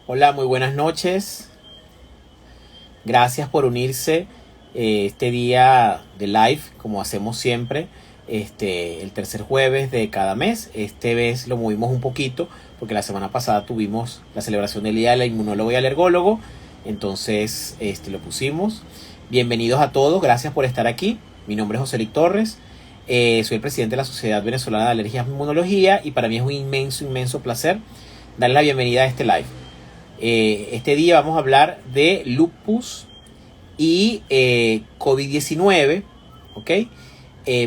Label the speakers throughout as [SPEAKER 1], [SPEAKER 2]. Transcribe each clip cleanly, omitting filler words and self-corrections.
[SPEAKER 1] Hola, muy buenas noches. Gracias por unirse este día de live, como hacemos siempre, el tercer jueves de cada mes. Este vez lo movimos un poquito porque la semana pasada tuvimos la celebración del Día del Inmunólogo y Alergólogo. Entonces lo pusimos. Bienvenidos a todos, gracias por estar aquí. Mi nombre es José Luis Torres. Soy el presidente de la Sociedad Venezolana de Alergias e Inmunología y para mí es un inmenso placer darle la bienvenida a este live. Este día vamos a hablar de lupus y COVID-19, ¿ok?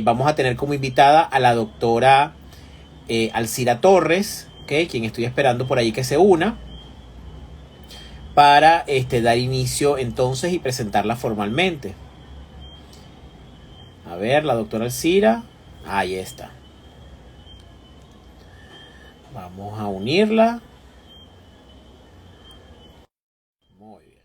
[SPEAKER 1] Vamos a tener como invitada a la doctora Alcira Torres, ¿ok? Quien estoy esperando por ahí que se una para dar inicio entonces y presentarla formalmente. A ver, la doctora Alcira, ahí está. Vamos a unirla. Muy bien.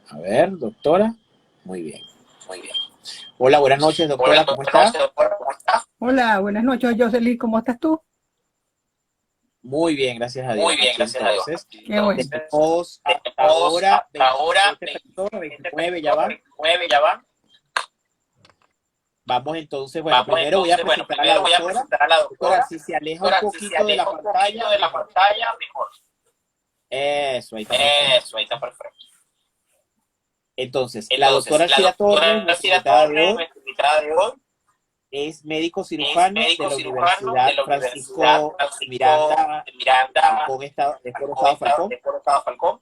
[SPEAKER 1] A ver, doctora. Muy bien, muy bien. Hola, buenas noches, doctora. ¿Cómo está?
[SPEAKER 2] Hola, buenas noches, Jocelyn, ¿cómo estás tú?
[SPEAKER 1] Muy bien, gracias a Dios. Aquí entonces,
[SPEAKER 2] Qué bueno.
[SPEAKER 1] tenemos hasta ahora 27 personas, 29 ya van. Vamos entonces, bueno, primero voy a presentar a la doctora. Doctora, si se aleja un poquito de la pantalla, mejor. Eso, ahí está perfecto. Entonces, la doctora Alcira Torres, nuestra invitada de hoy, es médico cirujano de la Universidad Francisco Miranda, Falcón, Estado Falcón,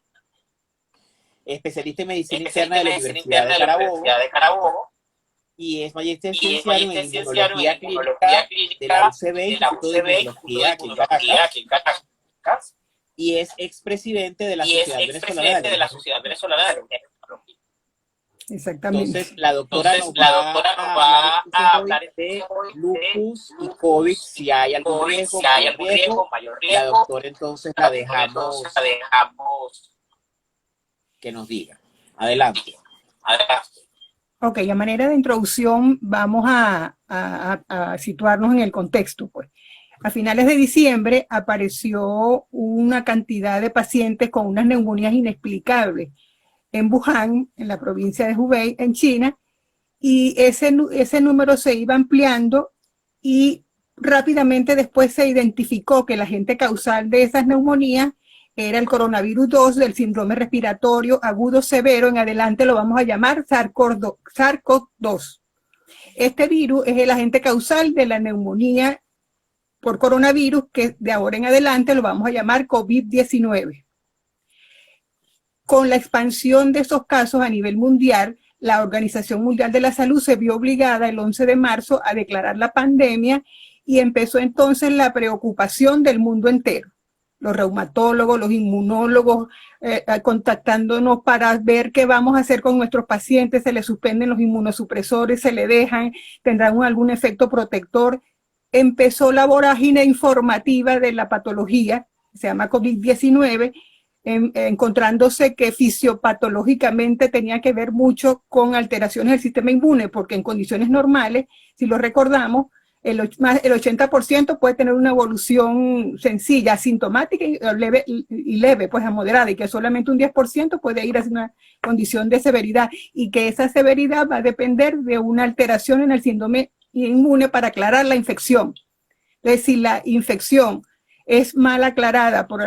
[SPEAKER 1] especialista en medicina interna de la Universidad de Carabobo y es magíster cienciano en inmunología clínica de la UCB, Instituto de Inmunología aquí en Caracas, y es expresidente de la Sociedad Venezolana de Alergias.
[SPEAKER 2] Exactamente.
[SPEAKER 1] Entonces, la doctora nos va a hablar de lupus y COVID, si hay algún riesgo, mayor riesgo. La doctora entonces la dejamos que nos diga. Adelante.
[SPEAKER 2] Ok, a manera de introducción vamos a situarnos en el contexto, pues. A finales de diciembre apareció una cantidad de pacientes con unas neumonías inexplicables en Wuhan, en la provincia de Hubei, en China, y ese número se iba ampliando y rápidamente después se identificó que el agente causal de esas neumonías era el coronavirus 2 del síndrome respiratorio agudo severo, en adelante lo vamos a llamar SARS-CoV-2. Este virus es el agente causal de la neumonía por coronavirus, que de ahora en adelante lo vamos a llamar COVID-19. Con la expansión de esos casos a nivel mundial, la Organización Mundial de la Salud se vio obligada el 11 de marzo a declarar la pandemia y empezó entonces la preocupación del mundo entero. Los reumatólogos, los inmunólogos, contactándonos para ver qué vamos a hacer con nuestros pacientes, se les suspenden los inmunosupresores, se le dejan, tendrán algún efecto protector. Empezó la vorágine informativa de la patología, se llama COVID-19, encontrándose que fisiopatológicamente tenía que ver mucho con alteraciones del sistema inmune, porque en condiciones normales, si lo recordamos, el 80% puede tener una evolución sencilla, asintomática y leve, pues a moderada, y que solamente un 10% puede ir hacia una condición de severidad, y que esa severidad va a depender de una alteración en el síndrome inmune para aclarar la infección. Entonces, si la infección es mal aclarada por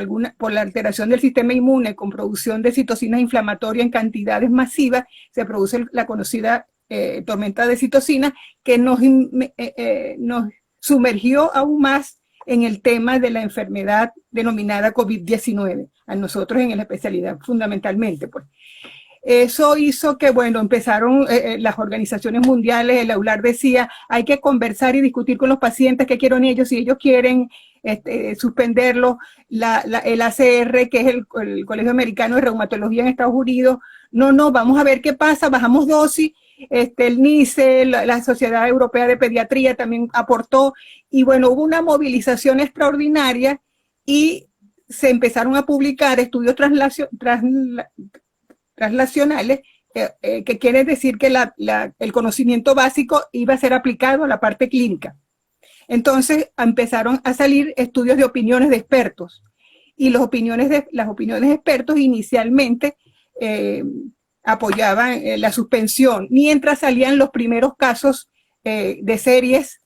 [SPEAKER 2] la alteración del sistema inmune con producción de citocinas inflamatorias en cantidades masivas, se produce la conocida tormenta de citocinas que nos sumergió aún más en el tema de la enfermedad denominada COVID-19, a nosotros en la especialidad fundamentalmente, pues. Eso hizo que, bueno, empezaron las organizaciones mundiales, el EULAR decía, hay que conversar y discutir con los pacientes qué quieren ellos, si ellos quieren suspenderlo. El ACR, que es el Colegio Americano de Reumatología en Estados Unidos, no, vamos a ver qué pasa, bajamos dosis. El NICE, la Sociedad Europea de Pediatría también aportó, y bueno, hubo una movilización extraordinaria y se empezaron a publicar estudios translacionales que quiere decir que el conocimiento básico iba a ser aplicado a la parte clínica. Entonces empezaron a salir estudios de opiniones de expertos, y las opiniones de expertos inicialmente apoyaban la suspensión, mientras salían los primeros casos de series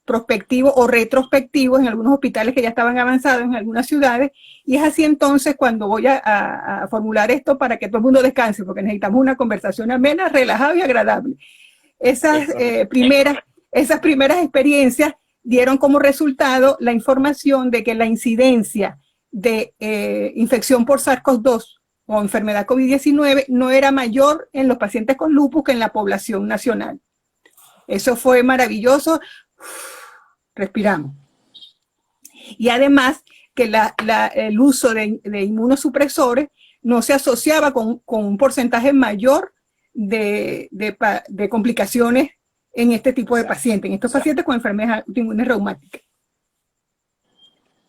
[SPEAKER 2] prospectivos o retrospectivos en algunos hospitales que ya estaban avanzados en algunas ciudades, y es así entonces cuando voy a formular esto para que todo el mundo descanse, porque necesitamos una conversación amena, relajada y agradable. Esas primeras experiencias dieron como resultado la información de que la incidencia de infección por SARS-CoV-2 o enfermedad COVID-19 no era mayor en los pacientes con lupus que en la población nacional. Eso fue maravilloso. Respiramos. Y además que el uso de inmunosupresores no se asociaba con un porcentaje mayor de complicaciones en este tipo de pacientes, en estos pacientes con enfermedades autoinmunes reumáticas.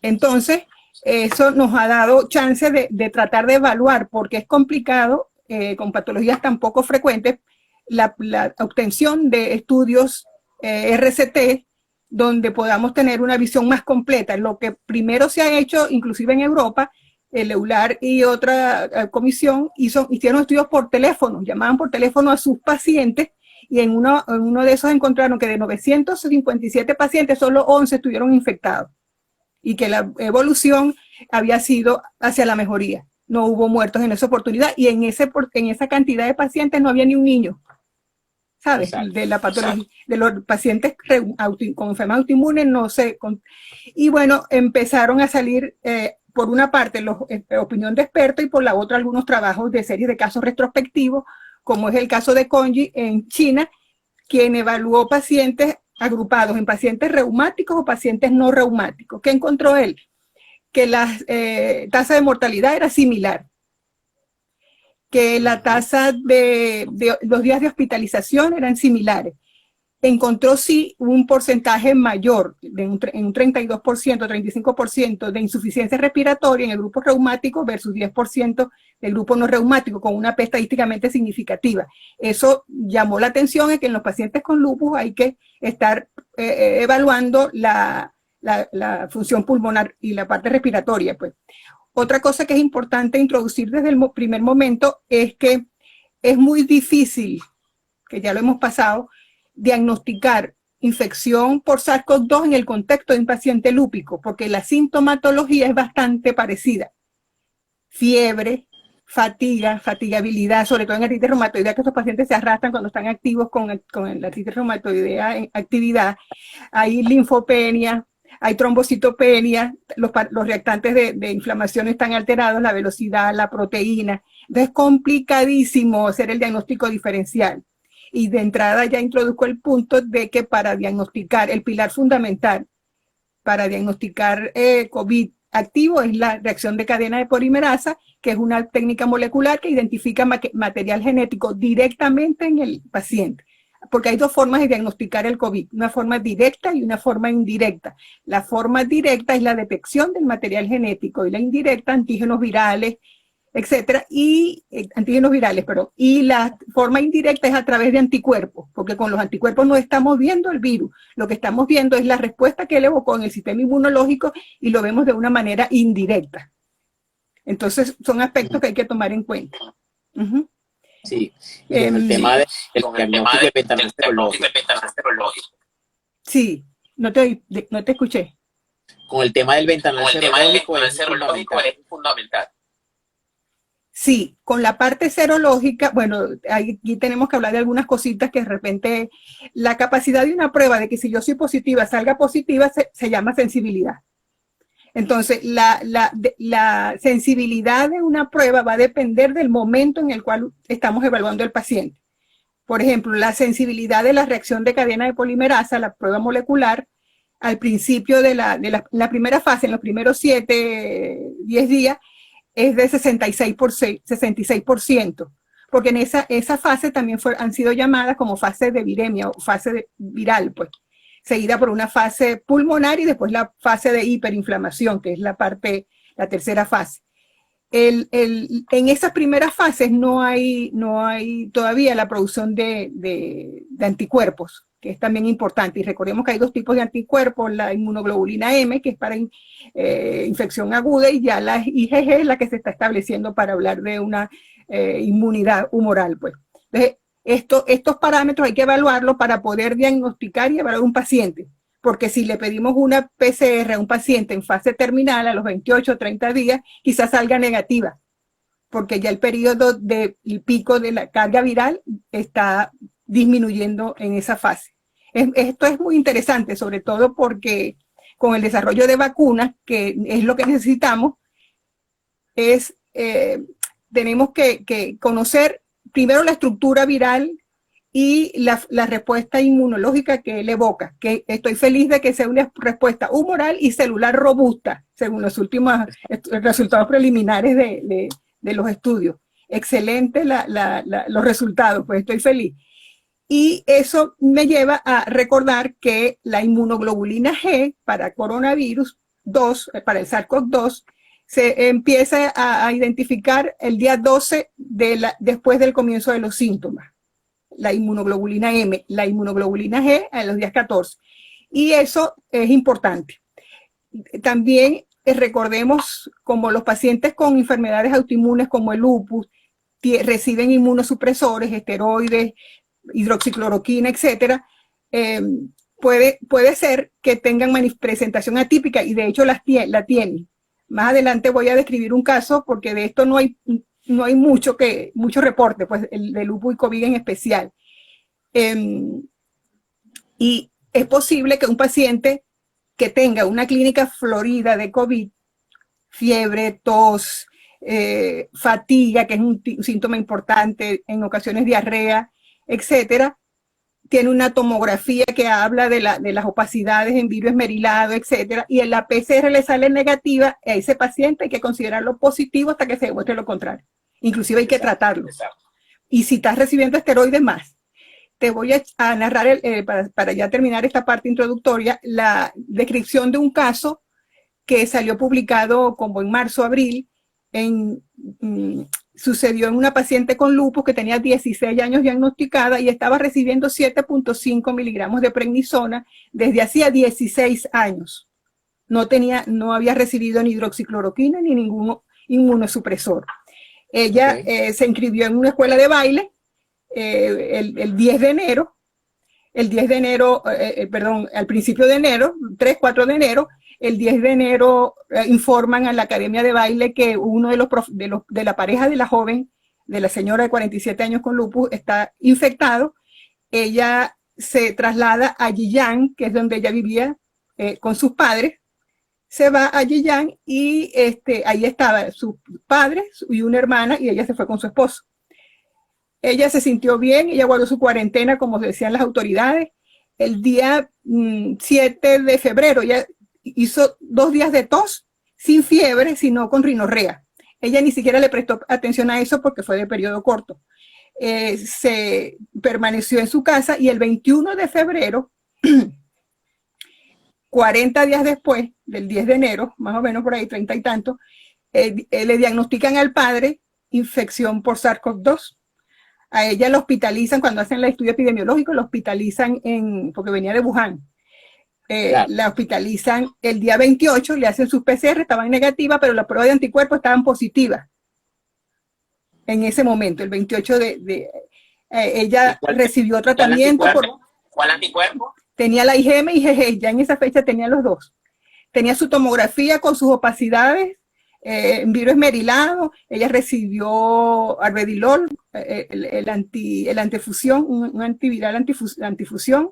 [SPEAKER 2] Entonces, eso nos ha dado chance de tratar de evaluar, porque es complicado, con patologías tan poco frecuentes, la obtención de estudios RCT donde podamos tener una visión más completa. Lo que primero se ha hecho, inclusive en Europa, el EULAR y otra comisión hicieron estudios por teléfono, llamaban por teléfono a sus pacientes, y en uno de esos encontraron que de 957 pacientes, solo 11 estuvieron infectados, y que la evolución había sido hacia la mejoría. No hubo muertos en esa oportunidad, y en esa cantidad de pacientes no había ni un niño, ¿sabes? Exacto. De la patología, exacto. De los pacientes con enfermedades autoinmunes, no sé. Y bueno, empezaron a salir, por una parte, opinión de expertos, y por la otra, algunos trabajos de series de casos retrospectivos, como es el caso de Conji en China, quien evaluó pacientes agrupados en pacientes reumáticos o pacientes no reumáticos. ¿Qué encontró él? Que la tasa de mortalidad era similar, que la tasa de los días de hospitalización eran similares. Encontró sí un porcentaje mayor, en un 32%, 35% de insuficiencia respiratoria en el grupo reumático versus 10% del grupo no reumático, con una P estadísticamente significativa. Eso llamó la atención, es que en los pacientes con lupus hay que estar evaluando la función pulmonar y la parte respiratoria, pues. Otra cosa que es importante introducir desde el primer momento es que es muy difícil, que ya lo hemos pasado, diagnosticar infección por SARS-CoV-2 en el contexto de un paciente lúpico, porque la sintomatología es bastante parecida. Fiebre, fatiga, fatigabilidad, sobre todo en artritis reumatoidea, que estos pacientes se arrastran cuando están activos con la artritis reumatoidea en actividad. Hay linfopenia, hay trombocitopenia, los reactantes de inflamación están alterados, la velocidad, la proteína. Entonces es complicadísimo hacer el diagnóstico diferencial. Y de entrada ya introduzco el punto de que para diagnosticar, el pilar fundamental para diagnosticar COVID activo es la reacción de cadena de polimerasa, que es una técnica molecular que identifica material genético directamente en el paciente. Porque hay dos formas de diagnosticar el COVID, una forma directa y una forma indirecta. La forma directa es la detección del material genético, y la indirecta, antígenos virales, etcétera, y la forma indirecta es a través de anticuerpos, porque con los anticuerpos no estamos viendo el virus, lo que estamos viendo es la respuesta que él evocó en el sistema inmunológico, y lo vemos de una manera indirecta. Entonces son aspectos que hay que tomar en cuenta.
[SPEAKER 1] Sí, y con el tema del diagnóstico del ventanal serológico.
[SPEAKER 2] Sí, no te escuché.
[SPEAKER 1] Con el tema del ventanal serológico es fundamental.
[SPEAKER 2] Sí, con la parte serológica, bueno, aquí tenemos que hablar de algunas cositas que de repente la capacidad de una prueba de que si yo soy positiva salga positiva se llama sensibilidad. Entonces, la sensibilidad de una prueba va a depender del momento en el cual estamos evaluando al paciente. Por ejemplo, la sensibilidad de la reacción de cadena de polimerasa, la prueba molecular, al principio de la primera fase, en los primeros 7, 10 días, es de 66%, porque en esa fase también han sido llamadas como fase de viremia o fase viral, pues, seguida por una fase pulmonar y después la fase de hiperinflamación, que es la tercera fase. En esas primeras fases no hay todavía la producción de anticuerpos, que es también importante. Y recordemos que hay dos tipos de anticuerpos, la inmunoglobulina M, que es para infección aguda, y ya la IgG es la que se está estableciendo para hablar de una inmunidad humoral, pues. Entonces, estos parámetros hay que evaluarlos para poder diagnosticar y evaluar un paciente. Porque si le pedimos una PCR a un paciente en fase terminal a los 28 o 30 días, quizás salga negativa, porque ya el periodo del pico de la carga viral está disminuyendo en esa fase. Esto es muy interesante, sobre todo porque con el desarrollo de vacunas, que es lo que necesitamos, tenemos que conocer primero la estructura viral y la respuesta inmunológica que él evoca, que estoy feliz de que sea una respuesta humoral y celular robusta, según los últimos resultados preliminares de los estudios. Excelente los resultados, pues estoy feliz. Y eso me lleva a recordar que la inmunoglobulina G para coronavirus 2, para el SARS-CoV-2, se empieza a identificar el día 12 después del comienzo de los síntomas. La inmunoglobulina M, la inmunoglobulina G a los días 14. Y eso es importante. También recordemos, como los pacientes con enfermedades autoinmunes como el lupus reciben inmunosupresores, esteroides, hidroxicloroquina, etcétera, puede ser que tengan presentación atípica, y de hecho la tienen. Más adelante voy a describir un caso, porque de esto no hay mucho reporte, pues el de lupus y COVID en especial. Y es posible que un paciente que tenga una clínica florida de COVID, fiebre, tos, fatiga, que es un síntoma importante, en ocasiones diarrea, etcétera, tiene una tomografía que habla de las opacidades en virus esmerilado, etcétera, y en la PCR le sale negativa, a ese paciente hay que considerarlo positivo hasta que se demuestre lo contrario. Inclusive hay que tratarlo. Y si estás recibiendo esteroides, más. Te voy a narrar, para ya terminar esta parte introductoria, la descripción de un caso que salió publicado como en marzo, abril, sucedió en una paciente con lupus que tenía 16 años diagnosticada y estaba recibiendo 7.5 miligramos de prednisona desde hacía 16 años. No había recibido ni hidroxicloroquina ni ningún inmunosupresor. Ella se inscribió en una escuela de baile el 10 de enero, al principio de enero, 3, 4 de enero. El 10 de enero informan a la academia de baile que uno de la pareja de la joven, de la señora de 47 años con lupus, está infectado. Ella se traslada a Yiyang, que es donde ella vivía con sus padres. Se va a Yiyang y ahí estaba sus padres y una hermana, y ella se fue con su esposo. Ella se sintió bien, ella guardó su cuarentena, como decían las autoridades. El día 7 de febrero, ella hizo 2 días de tos, sin fiebre, sino con rinorrea. Ella ni siquiera le prestó atención a eso porque fue de periodo corto. Se permaneció en su casa, y el 21 de febrero, 40 días después del 10 de enero, más o menos por ahí, 30 y tanto, le diagnostican al padre infección por SARS-CoV-2. A ella la hospitalizan, cuando hacen el estudio epidemiológico, la hospitalizan porque venía de Wuhan. Claro. La hospitalizan el día 28, le hacen sus PCR, estaban negativas, pero las pruebas de anticuerpos estaban positivas. En ese momento, el 28 ella recibió tratamiento.
[SPEAKER 1] ¿Cuál anticuerpo?
[SPEAKER 2] Tenía la IgM y IgG, ya en esa fecha tenía los dos. Tenía su tomografía con sus opacidades, en virus esmerilado. Ella recibió arbedilol, el antifusión, un antiviral antifusión.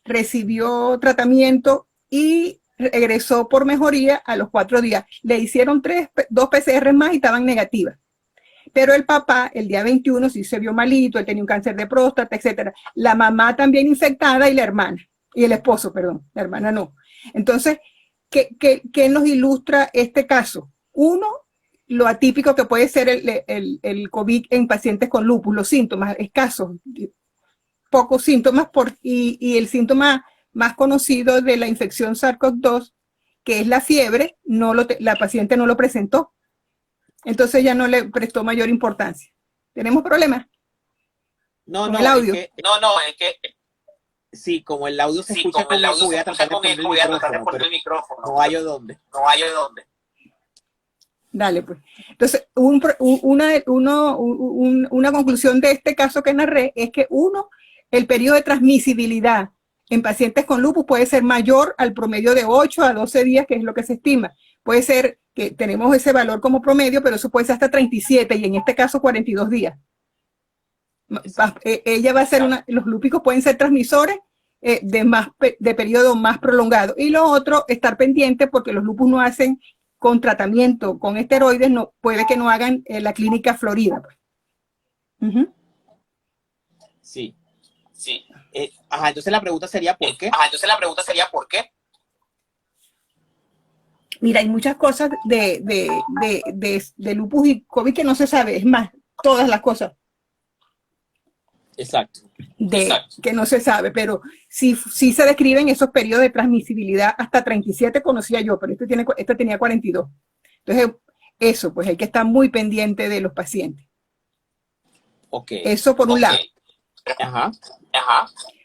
[SPEAKER 2] Recibió tratamiento y regresó por mejoría a los 4 días. Le hicieron 2 PCR más y estaban negativas. Pero el papá, el día 21, sí se vio malito, él tenía un cáncer de próstata, etc. La mamá también infectada, y la hermana, y el esposo, perdón, la hermana no. Entonces, ¿qué nos ilustra este caso? Uno, lo atípico que puede ser el COVID en pacientes con lupus, los síntomas escasos, pocos síntomas, y el síntoma más conocido de la infección SARS-CoV-2, que es la fiebre, la paciente no lo presentó. Entonces ya no le prestó mayor importancia. ¿Tenemos problemas
[SPEAKER 1] No,
[SPEAKER 2] con
[SPEAKER 1] no,
[SPEAKER 2] el audio?
[SPEAKER 1] es que sí, como el audio se escucha con eco, voy a tratar de poner el micrófono, pero no hallo dónde.
[SPEAKER 2] Dale, pues. Entonces, una conclusión de este caso que narré es que, el periodo de transmisibilidad en pacientes con lupus puede ser mayor al promedio de 8 a 12 días, que es lo que se estima. Puede ser que tenemos ese valor como promedio, pero eso puede ser hasta 37 y en este caso 42 días. Ella va a ser los lúpicos pueden ser transmisores de periodo más prolongado. Y lo otro, estar pendiente porque los lupus no hacen con tratamiento con esteroides, no, puede que no hagan la clínica Florida. Pues.
[SPEAKER 1] Sí. Entonces la pregunta sería ¿por qué?
[SPEAKER 2] Mira, hay muchas cosas de lupus y COVID que no se sabe, es más, todas las cosas.
[SPEAKER 1] Exacto.
[SPEAKER 2] Que no se sabe, pero sí se describen esos periodos de transmisibilidad hasta 37 conocía yo, pero este tenía 42. Entonces, eso, pues hay que estar muy pendiente de los pacientes. Eso por un lado.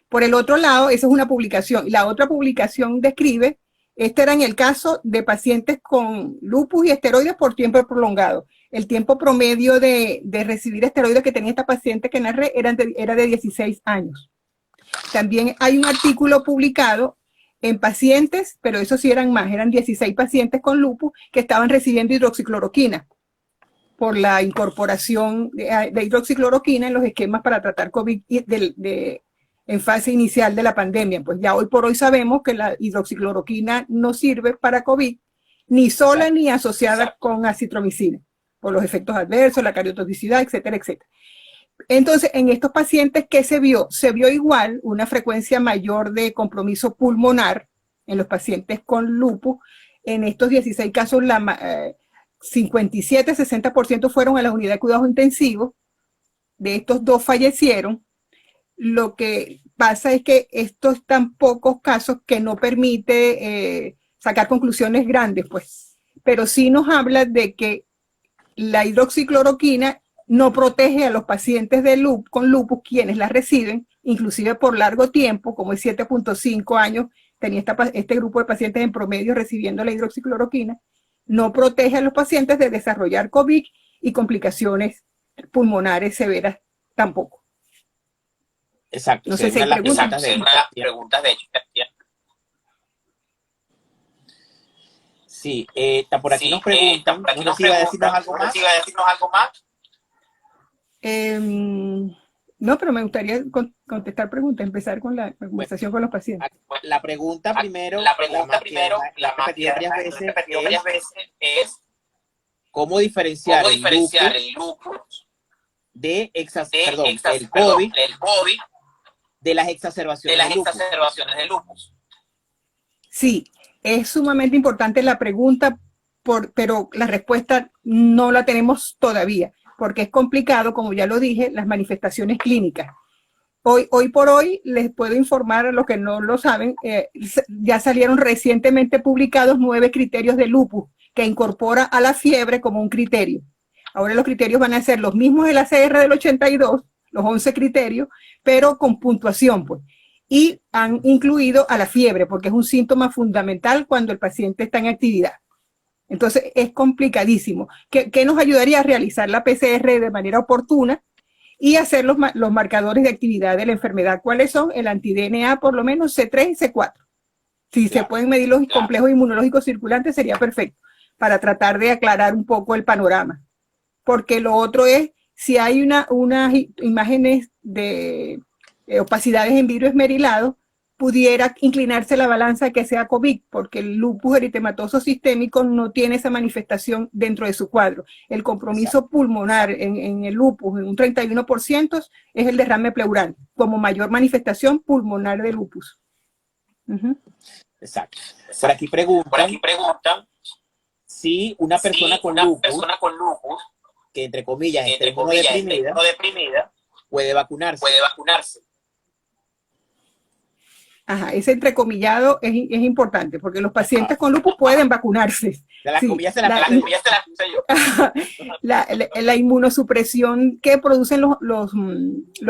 [SPEAKER 2] Por el otro lado, esa es una publicación. La otra publicación describe, este era en el caso de pacientes con lupus y esteroides por tiempo prolongado. El tiempo promedio de recibir esteroides que tenía esta paciente que narré era de 16 años. También hay un artículo publicado en pacientes, pero esos sí eran más, eran 16 pacientes con lupus que estaban recibiendo hidroxicloroquina por la incorporación de hidroxicloroquina en los esquemas para tratar COVID en fase inicial de la pandemia. Pues ya hoy por hoy sabemos que la hidroxicloroquina no sirve para COVID, ni sola ni asociada con acitromicina, por los efectos adversos, la cardiotoxicidad, etcétera, etcétera. Entonces, en estos pacientes, ¿qué se vio? Se vio igual una frecuencia mayor de compromiso pulmonar en los pacientes con lupus. En estos 16 casos, 57-60% fueron a la unidad de cuidados intensivos. De estos 2 fallecieron. Lo que pasa es que estos tan pocos casos que no permite sacar conclusiones grandes, pues. Pero sí nos habla de que la hidroxicloroquina no protege a los pacientes con lupus, quienes la reciben, inclusive por largo tiempo, como es 7.5 años, tenía este grupo de pacientes en promedio recibiendo la hidroxicloroquina, no protege a los pacientes de desarrollar COVID y complicaciones pulmonares severas tampoco.
[SPEAKER 1] Exacto.
[SPEAKER 2] No sé si hay preguntas.
[SPEAKER 1] De hecho. Sí, por aquí nos preguntan, no sé si iba a decirnos algo más.
[SPEAKER 2] No, pero me gustaría contestar preguntas, empezar con la conversación con los pacientes.
[SPEAKER 1] La pregunta primero, la más que varias veces es ¿cómo diferenciar el lupus el COVID de las exacerbaciones del lupus?
[SPEAKER 2] Sí, es sumamente importante la pregunta, pero la respuesta no la tenemos todavía, porque es complicado, como ya lo dije, las manifestaciones clínicas. Hoy por hoy les puedo informar a los que no lo saben, ya salieron recientemente publicados 9 criterios de lupus que incorpora a la fiebre como un criterio. Ahora los criterios van a ser los mismos del ACR del 82, los 11 criterios, pero con puntuación, pues. Y han incluido a la fiebre, porque es un síntoma fundamental cuando el paciente está en actividad. Entonces es complicadísimo. ¿Qué nos ayudaría a realizar la PCR de manera oportuna y hacer los marcadores de actividad de la enfermedad? ¿Cuáles son? El anti-DNA, por lo menos C3 y C4. Si se pueden medir los complejos inmunológicos circulantes, sería perfecto, para tratar de aclarar un poco el panorama. Porque lo otro es, si hay unas imágenes de opacidades en vidrio esmerilado, pudiera inclinarse la balanza que sea COVID, porque el lupus eritematoso sistémico no tiene esa manifestación dentro de su cuadro. El compromiso pulmonar en el lupus, en un 31%, es el derrame pleural, como mayor manifestación pulmonar de lupus.
[SPEAKER 1] Exacto. Por aquí preguntan si una persona con lupus, que entre comillas está inmunodeprimida, puede vacunarse.
[SPEAKER 2] Ajá, ese entrecomillado es importante, porque los pacientes con lupus pueden vacunarse.
[SPEAKER 1] De las
[SPEAKER 2] Sí,
[SPEAKER 1] comillas se las puse yo.
[SPEAKER 2] la inmunosupresión que producen los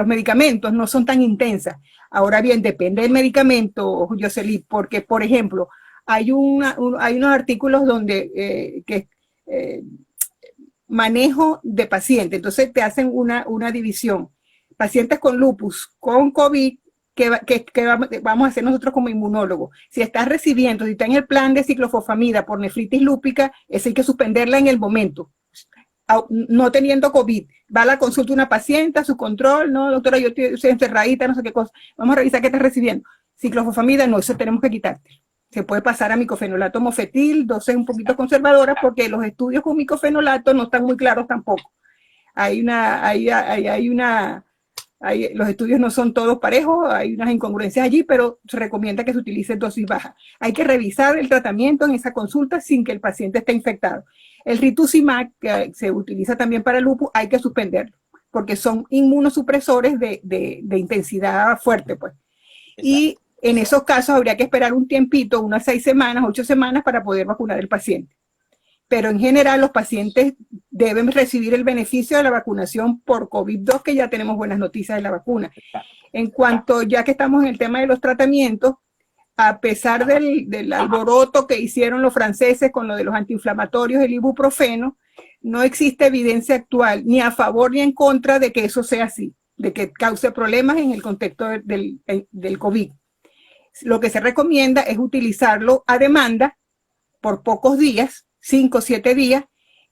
[SPEAKER 2] medicamentos no son tan intensas. Ahora bien, depende del medicamento, Jocelyn, porque, por ejemplo, hay unos artículos donde manejo de pacientes, entonces te hacen una división. Pacientes con lupus, con COVID, vamos a hacer nosotros como inmunólogos. Si estás recibiendo, si está en el plan de ciclofosfamida por nefritis lúpica, eso hay que suspenderla en el momento, no teniendo COVID. Va a la consulta una paciente, a su control, no, doctora, yo estoy encerradita, no sé qué cosa, vamos a revisar qué estás recibiendo. Ciclofosfamida, no, eso tenemos que quitarte. Se puede pasar a micofenolato mofetil, dosis un poquito conservadoras, porque los estudios con micofenolato no están muy claros tampoco. Los estudios no son todos parejos, hay unas incongruencias allí, pero se recomienda que se utilice dosis baja. Hay que revisar el tratamiento en esa consulta sin que el paciente esté infectado. El rituximab, que se utiliza también para el lupus, hay que suspenderlo, porque son inmunosupresores de intensidad fuerte, pues. Y en esos casos habría que esperar un tiempito, unas 6 semanas, 8 semanas, para poder vacunar al paciente. Pero en general los pacientes deben recibir el beneficio de la vacunación por COVID-2, que ya tenemos buenas noticias de la vacuna. En cuanto, ya que estamos en el tema de los tratamientos, a pesar del alboroto que hicieron los franceses con lo de los antiinflamatorios, el ibuprofeno, no existe evidencia actual ni a favor ni en contra de que eso sea así, de que cause problemas en el contexto del COVID. Lo que se recomienda es utilizarlo a demanda por pocos días, 5 o 7 días,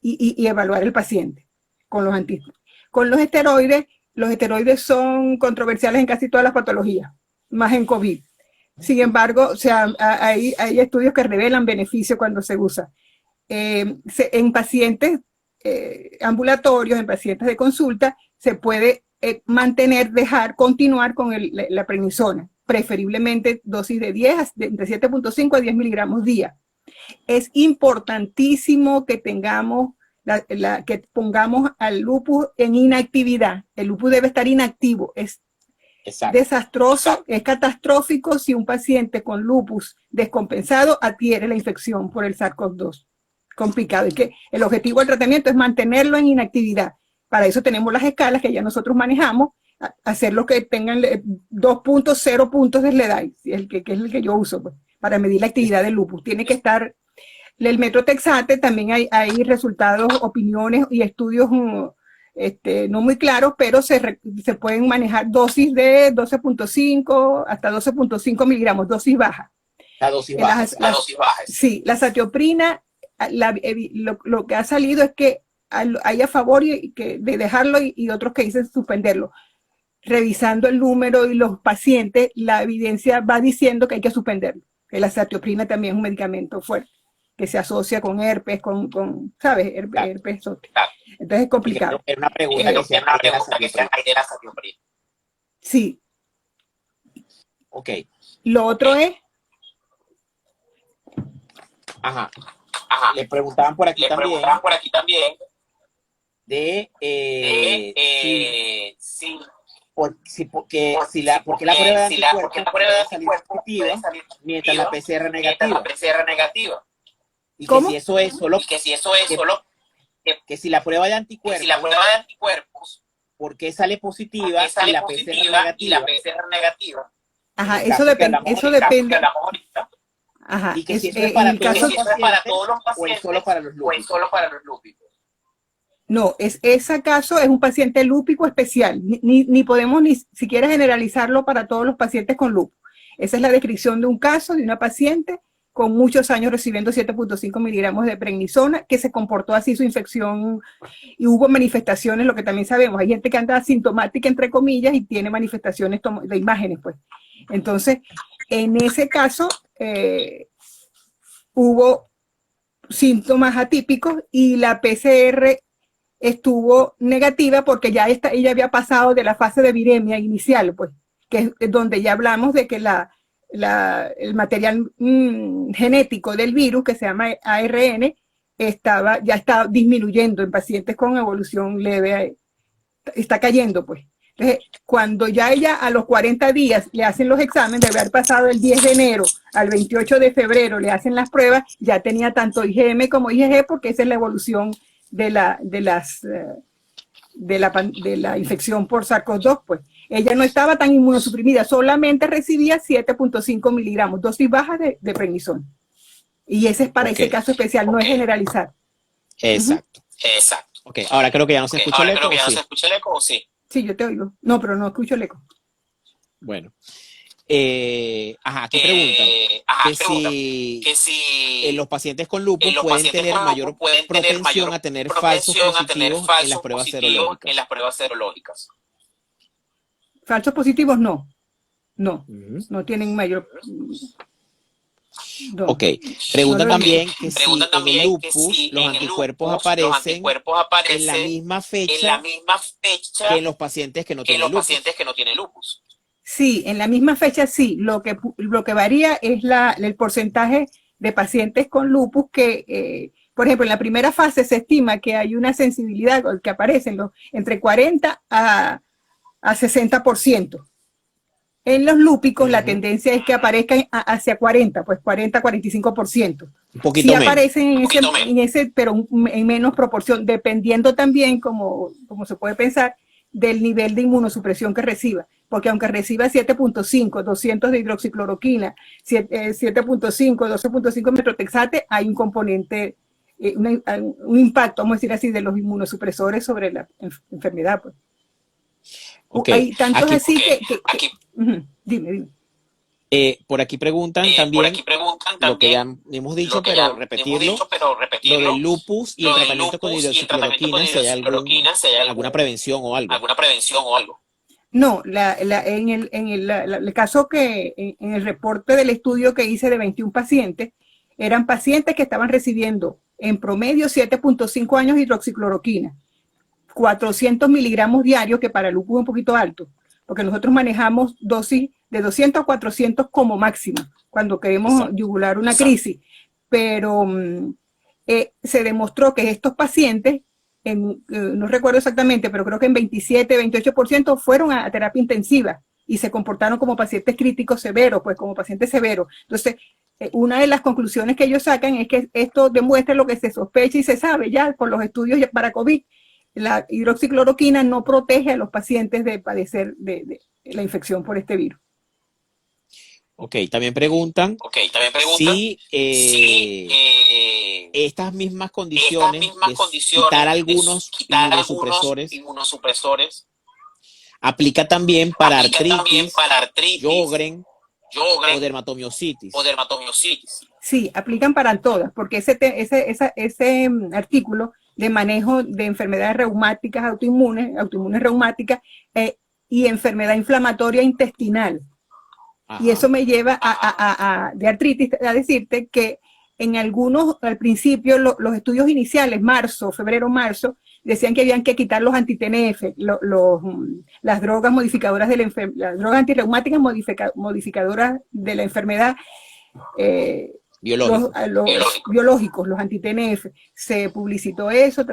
[SPEAKER 2] y evaluar el paciente con los esteroides. Los esteroides son controversiales en casi todas las patologías, más en COVID. Sin embargo, o sea, hay estudios que revelan beneficio cuando se usa. En pacientes ambulatorios, en pacientes de consulta, se puede continuar con la prednisona, preferiblemente dosis de entre 7.5 a 10 miligramos día. Es importantísimo que que pongamos al lupus en inactividad. El lupus debe estar inactivo. Es desastroso, es catastrófico si un paciente con lupus descompensado adquiere la infección por el SARS-CoV-2. Complicado. Es que el objetivo del tratamiento es mantenerlo en inactividad. Para eso tenemos las escalas que ya nosotros manejamos, hacer lo que tengan 2.0 puntos de SLEDAI, que es el que yo uso, pues, para medir la actividad del lupus. Tiene que estar el metotrexate, también hay resultados, opiniones y estudios no muy claros, pero se pueden manejar dosis de 12.5 hasta 12.5 miligramos, dosis baja.
[SPEAKER 1] La dosis baja.
[SPEAKER 2] Sí, la satioprina, lo que ha salido es que hay a favor de dejarlo y otros que dicen suspenderlo. Revisando el número y los pacientes, la evidencia va diciendo que hay que suspenderlo. Que la satioprina también es un medicamento fuerte, que se asocia con herpes, ¿sabes? Herpes zóster. Entonces es complicado.
[SPEAKER 1] Era una pregunta que se hay de la satioprina.
[SPEAKER 2] Sí.
[SPEAKER 1] Ok.
[SPEAKER 2] Lo otro es...
[SPEAKER 1] Ajá. Le preguntaban por aquí también de porque la prueba de anticuerpos puede salir positiva mientras la PCR negativa. Y
[SPEAKER 2] ¿Cómo?
[SPEAKER 1] que si eso es solo que si la prueba de anticuerpos ¿por qué sale positiva y la PCR negativa?
[SPEAKER 2] Ajá, eso depende. Ajá,
[SPEAKER 1] y que si eso es para todos los pacientes o es solo para los lúpicos.
[SPEAKER 2] No, ese caso es un paciente lúpico especial. Ni podemos ni siquiera generalizarlo para todos los pacientes con lupus. Esa es la descripción de un caso de una paciente con muchos años recibiendo 7.5 miligramos de prednisona, que se comportó así su infección y hubo manifestaciones, lo que también sabemos. Hay gente que anda asintomática, entre comillas, y tiene manifestaciones de imágenes, pues. Entonces, en ese caso, hubo síntomas atípicos y la PCR estuvo negativa porque ella había pasado de la fase de viremia inicial, pues, que es donde ya hablamos de que el material genético del virus, que se llama ARN, ya está disminuyendo en pacientes con evolución leve, está cayendo, pues. Entonces, cuando ya ella a los 40 días le hacen los exámenes, de haber pasado el 10 de enero al 28 de febrero, le hacen las pruebas, ya tenía tanto IgM como IgG, porque esa es la evolución de la infección por SARS-CoV-2, pues. Ella no estaba tan inmunosuprimida, solamente recibía 7.5 miligramos, dosis baja de prednisona. Y ese es para ese caso especial, no es generalizar.
[SPEAKER 1] Exacto. Exacto. Ok, ahora creo que ya no se escucha el eco.
[SPEAKER 3] ¿No se escucha el eco o sí?
[SPEAKER 2] Sí, yo te oigo. No, pero no escucho el eco.
[SPEAKER 1] Bueno. Aquí preguntan que si los pacientes con lupus pueden tener mayor propensión a tener falsos positivos en las pruebas serológicas.
[SPEAKER 2] Falsos positivos no. No, no tienen mayor... No.
[SPEAKER 1] Ok, preguntan también que si en el lupus los anticuerpos aparecen en la misma fecha que en los pacientes que no tienen lupus.
[SPEAKER 2] Sí, en la misma fecha sí. Lo que varía es el porcentaje de pacientes con lupus que, por ejemplo, en la primera fase se estima que hay una sensibilidad que aparece entre 40 a 60%. En los lúpicos la tendencia es que aparezcan hacia 40, pues 40-45%.
[SPEAKER 1] Un poquito
[SPEAKER 2] sí
[SPEAKER 1] menos.
[SPEAKER 2] Aparecen en ese, pero en menos proporción, dependiendo también, como se puede pensar, del nivel de inmunosupresión que reciba. Porque aunque reciba 7.5, 200 de hidroxicloroquina, 7.5, 12.5 metrotexate, hay un componente, un impacto, vamos a decir así, de los inmunosupresores sobre la enfermedad, pues.
[SPEAKER 1] Okay.
[SPEAKER 2] Hay tantos así que dime.
[SPEAKER 1] Por aquí preguntan también lo que ya hemos dicho, pero repetirlo, lo del lupus y el tratamiento con hidroxicloroquina, si hay alguna prevención o algo.
[SPEAKER 2] No, en el caso en el reporte del estudio que hice de 21 pacientes, eran pacientes que estaban recibiendo en promedio 7.5 años de hidroxicloroquina, 400 miligramos diarios, que para el lupus es un poquito alto, porque nosotros manejamos dosis de 200 a 400 como máximo, cuando queremos yugular una crisis. Pero se demostró que estos pacientes, no recuerdo exactamente, pero creo que en 27, 28% fueron a terapia intensiva y se comportaron como pacientes críticos severos, pues como pacientes severos. Entonces, una de las conclusiones que ellos sacan es que esto demuestra lo que se sospecha y se sabe ya por los estudios para COVID. La hidroxicloroquina no protege a los pacientes de padecer de la infección por este virus.
[SPEAKER 1] Ok, también preguntan si estas mismas condiciones de quitar algunos inmunosupresores aplica también para artritis, Sjögren o dermatomiositis.
[SPEAKER 2] Sí, aplican para todas, porque ese artículo de manejo de enfermedades reumáticas autoinmunes reumáticas y enfermedad inflamatoria intestinal. Ajá. Y eso me lleva de artritis a decirte que en algunos, al principio, los estudios iniciales, febrero-marzo, decían que habían que quitar los anti-TNF, las drogas modificadoras de las drogas antirreumáticas modificadoras de la enfermedad, biológicos, los anti-TNF. Se publicitó eso,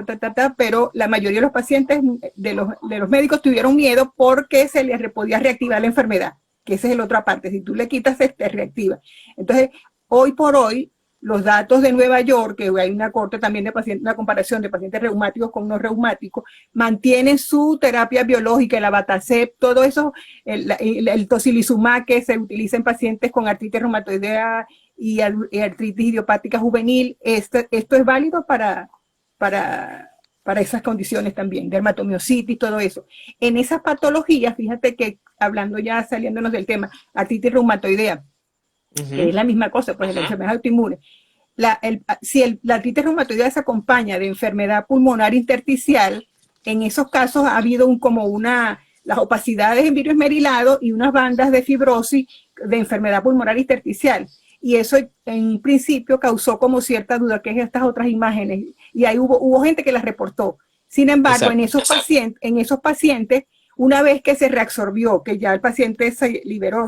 [SPEAKER 2] pero la mayoría de los pacientes de los médicos tuvieron miedo porque se les podía reactivar la enfermedad, que esa es la otra parte. Si tú le quitas, se te reactiva. Entonces, hoy por hoy, los datos de Nueva York, que hay una corte también de pacientes, una comparación de pacientes reumáticos con no reumáticos, mantienen su terapia biológica, el abatacept, todo eso, el tocilizumab que se utiliza en pacientes con artritis reumatoidea y artritis idiopática juvenil. Esto es válido para esas condiciones también, dermatomiositis, todo eso. En esas patologías, fíjate que, hablando ya, saliéndonos del tema, artritis reumatoidea, que es la misma cosa, pues la enfermedad autoinmune. Si la artritis reumatoidea se acompaña de enfermedad pulmonar intersticial, en esos casos ha habido las opacidades en virus esmerilado y unas bandas de fibrosis de enfermedad pulmonar intersticial. Y eso en principio causó como cierta duda, que es estas otras imágenes. Y ahí hubo gente que las reportó. Sin embargo, en esos pacientes, una vez que se reabsorbió, que ya el paciente se liberó,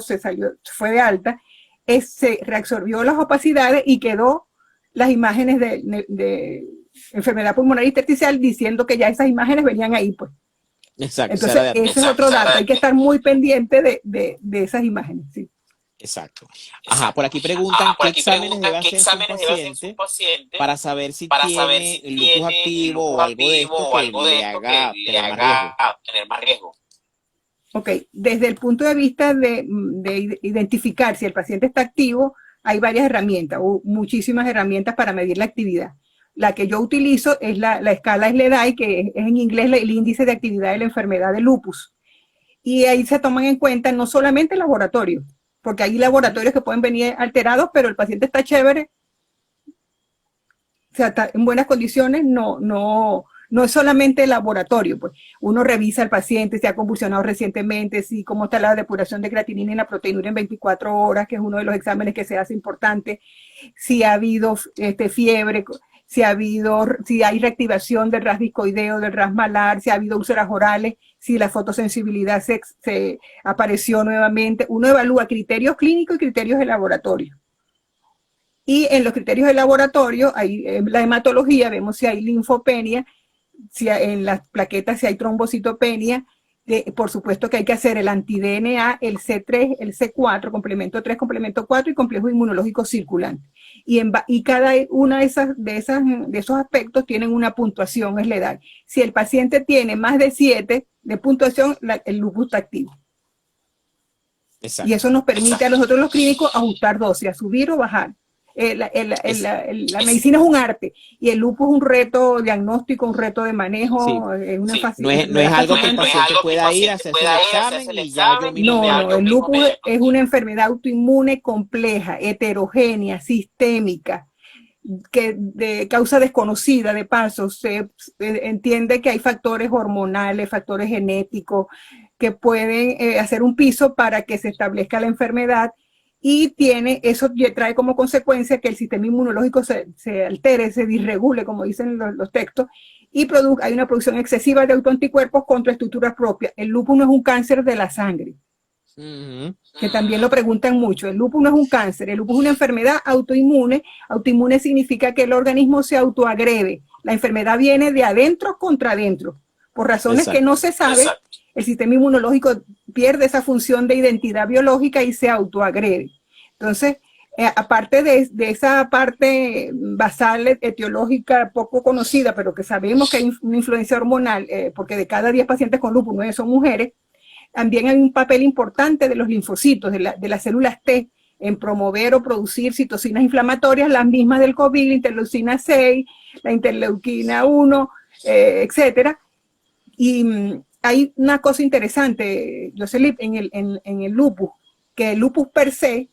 [SPEAKER 2] fue de alta, se reabsorbió las opacidades y quedó las imágenes de enfermedad pulmonar intersticial, diciendo que ya esas imágenes venían ahí, pues.
[SPEAKER 1] Exacto.
[SPEAKER 2] Entonces, ese es otro dato. Hay que estar muy pendiente de esas imágenes. Sí.
[SPEAKER 1] Exacto. Ajá, por aquí preguntan qué exámenes debe hacerse un paciente para saber si tiene lupus activo o algo de esto que le haga tener más riesgo.
[SPEAKER 2] Ok, desde el punto de vista de identificar si el paciente está activo, hay varias herramientas, o muchísimas herramientas para medir la actividad. La que yo utilizo es la escala SLEDAI, que es en inglés el índice de actividad de la enfermedad de lupus. Y ahí se toman en cuenta no solamente laboratorios, porque hay laboratorios que pueden venir alterados, pero el paciente está chévere, o sea, está en buenas condiciones, no es solamente el laboratorio, pues uno revisa al paciente si ha convulsionado recientemente, si cómo está la depuración de creatinina y la proteinura en 24 horas, que es uno de los exámenes que se hace importante, si ha habido fiebre, si hay reactivación del RAS discoideo, del RAS malar, si ha habido úlceras orales, si la fotosensibilidad se apareció nuevamente. Uno evalúa criterios clínicos y criterios de laboratorio. Y en los criterios de laboratorio, en la hematología, vemos si hay linfopenia, si en las plaquetas si hay trombocitopenia. Por supuesto que hay que hacer el anti-DNA, el C3, el C4, complemento 3, complemento 4 y complejo inmunológico circulante. Y cada una de esos aspectos tienen una puntuación SLEDAI. Si el paciente tiene más de 7 de puntuación, el lupus está activo. Exacto. Y eso nos permite a nosotros los clínicos ajustar dosis, a subir o bajar. La medicina es un arte y el lupus es un reto diagnóstico, un reto de manejo, es una facilidad.
[SPEAKER 1] No es algo que el paciente pueda ir a hacerse el examen y ya yo mismo
[SPEAKER 2] el lupus es una enfermedad autoinmune compleja, heterogénea, sistémica, que de causa desconocida, de paso, se entiende que hay factores hormonales, factores genéticos que pueden hacer un piso para que se establezca la enfermedad. Y eso trae como consecuencia que el sistema inmunológico se altere, se disregule, como dicen los textos, y hay una producción excesiva de autoanticuerpos contra estructuras propias. El lupus no es un cáncer de la sangre, que también lo preguntan mucho. El lupus no es un cáncer, el lupus es una enfermedad autoinmune. Autoinmune significa que el organismo se autoagrede. La enfermedad viene de adentro contra adentro. Por razones que no se sabe, el sistema inmunológico pierde esa función de identidad biológica y se autoagrede. Entonces, aparte de esa parte basal etiológica poco conocida, pero que sabemos que hay una influencia hormonal, porque de cada 10 pacientes con lupus, 9 son mujeres, también hay un papel importante de los linfocitos, de las células T, en promover o producir citocinas inflamatorias, las mismas del COVID, la interleucina 6, la interleuquina 1, etcétera. Y hay una cosa interesante, Jocelyn, en el lupus, que el lupus per se,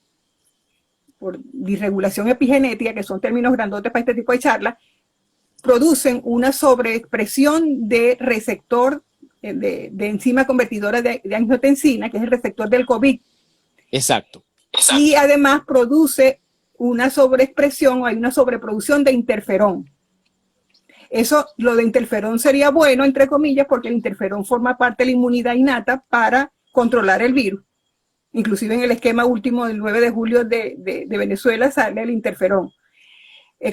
[SPEAKER 2] por disregulación epigenética, que son términos grandotes para este tipo de charlas, producen una sobreexpresión de receptor de enzima convertidora de angiotensina, que es el receptor del COVID.
[SPEAKER 1] Exacto.
[SPEAKER 2] Y además produce una sobreexpresión, o hay una sobreproducción de interferón. Eso, lo de interferón sería bueno, entre comillas, porque el interferón forma parte de la inmunidad innata para controlar el virus. Inclusive en el esquema último del 9 de julio de Venezuela sale el interferón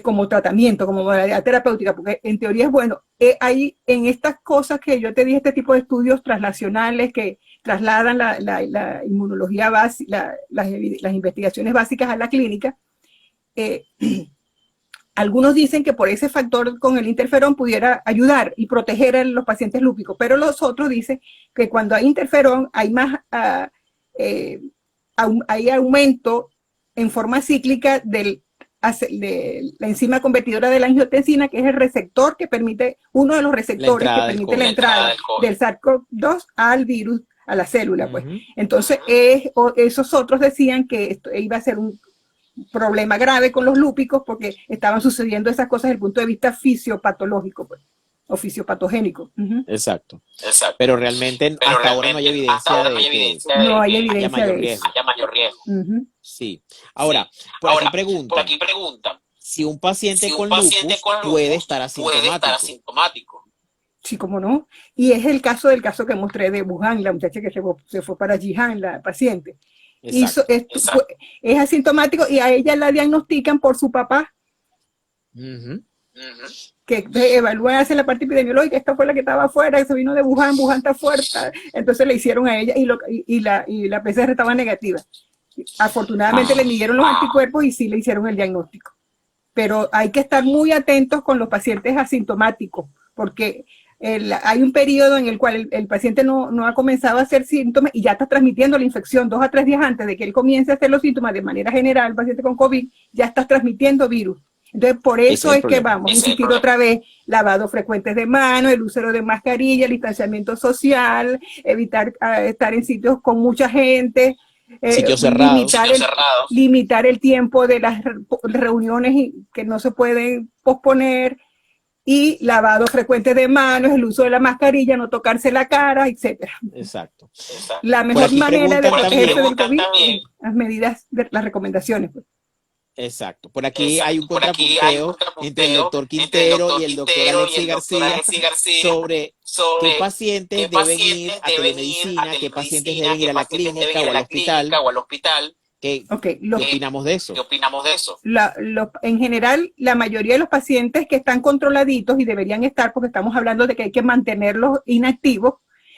[SPEAKER 2] como tratamiento, como modalidad terapéutica, porque en teoría es bueno. Hay en estas cosas que yo te dije, este tipo de estudios translacionales que trasladan la inmunología básica, las investigaciones básicas a la clínica, algunos dicen que por ese factor con el interferón pudiera ayudar y proteger a los pacientes lúpicos, pero los otros dicen que cuando hay interferón hay más hay aumento en forma cíclica de la enzima convertidora de la angiotensina, que es el receptor que permite, uno de los receptores que permite la entrada del SARS-CoV-2 al virus, a la célula, pues. Entonces, esos otros decían que esto iba a ser un problema grave con los lúpicos porque estaban sucediendo esas cosas desde el punto de vista fisiopatológico, pues, o fisiopatogénico.
[SPEAKER 1] Exacto. Pero realmente hasta ahora no hay evidencia de que haya mayor riesgo. Sí. Ahora, por aquí preguntan si un paciente con lupus puede estar asintomático.
[SPEAKER 2] Sí, cómo no. Y es el caso que mostré de Wuhan, la muchacha que se fue para Wuhan, la paciente. Es asintomático y a ella la diagnostican por su papá. que evalúan, hacen la parte epidemiológica, esta fue la que estaba afuera, se vino de Wuhan, Wuhan está fuerte, entonces le hicieron a ella y la PCR estaba negativa. Afortunadamente le midieron los anticuerpos y sí le hicieron el diagnóstico. Pero hay que estar muy atentos con los pacientes asintomáticos, porque hay un periodo en el cual el paciente no ha comenzado a hacer síntomas y ya está transmitiendo la infección 2 a 3 días antes de que él comience a hacer los síntomas de manera general, el paciente con COVID, ya está transmitiendo virus. Entonces, por eso es que vamos a insistir otra vez, lavado frecuentes de manos, el uso de mascarilla, el distanciamiento social, evitar estar en sitios con mucha gente,
[SPEAKER 1] sitios cerrados.
[SPEAKER 2] Limitar el tiempo de las reuniones que no se pueden posponer, y lavado frecuente de manos, el uso de la mascarilla, no tocarse la cara, etcétera.
[SPEAKER 1] Exacto.
[SPEAKER 2] La mejor manera de protegerse del COVID, las medidas, las recomendaciones. Pues.
[SPEAKER 1] Exacto. Por aquí hay un contrapunteo entre el doctor Quintero y el doctor Alexis García sobre qué pacientes deben ir a telemedicina, qué pacientes deben ir a la clínica o al hospital. ¿Qué opinamos de eso?
[SPEAKER 2] En general, la mayoría de los pacientes que están controladitos y deberían estar, porque estamos hablando de que hay que mantenerlos inactivos,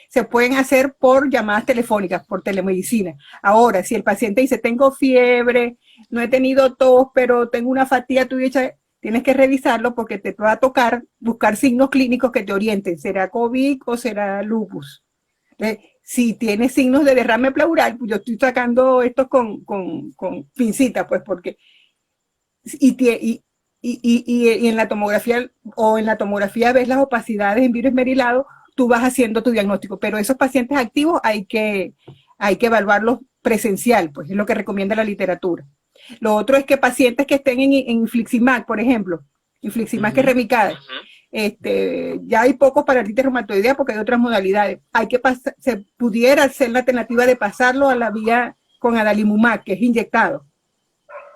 [SPEAKER 2] se pueden hacer por llamadas telefónicas, por telemedicina. Ahora, si el paciente dice, tengo fiebre, no he tenido tos, pero tengo una fatiga, tienes que revisarlo porque te va a tocar buscar signos clínicos que te orienten. ¿Será COVID o será lupus? Si tiene signos de derrame pleural, pues yo estoy sacando esto con pincita, pues porque y en la tomografía ves las opacidades en virus esmerilado, tú vas haciendo tu diagnóstico, pero esos pacientes activos hay que evaluarlos presencial, pues es lo que recomienda la literatura. Lo otro es que pacientes que estén en infliximab, por ejemplo, infliximab que es Remicade, ya hay pocos para artritis reumatoidea porque hay otras modalidades. Se pudiera hacer la alternativa de pasarlo a la vía con adalimumab, que es inyectado.